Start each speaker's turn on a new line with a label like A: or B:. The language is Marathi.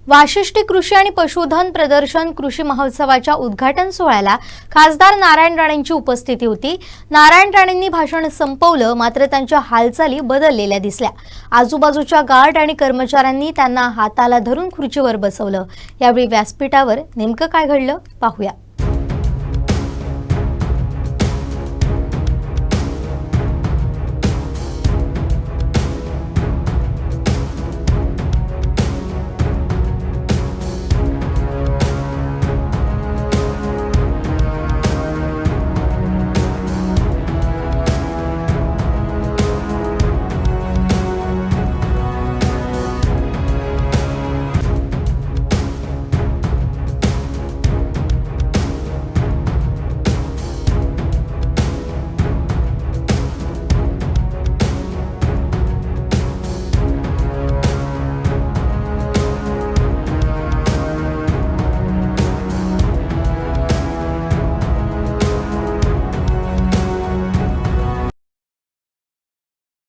A: वाशिष्ठी कृषी आणि पशुधन प्रदर्शन कृषी महोत्सवाच्या उद्घाटन सोहळ्याला खासदार नारायण राणेंची उपस्थिती होती। नारायण राणेंनी भाषण संपवलं, मात्र त्यांच्या हालचाली बदललेल्या दिसल्या। आजूबाजूच्या गार्ड आणि कर्मचाऱ्यांनी त्यांना हाताला धरून खुर्चीवर बसवलं। यावेळी व्यासपीठावर नेमकं काय घडलं पाहूया।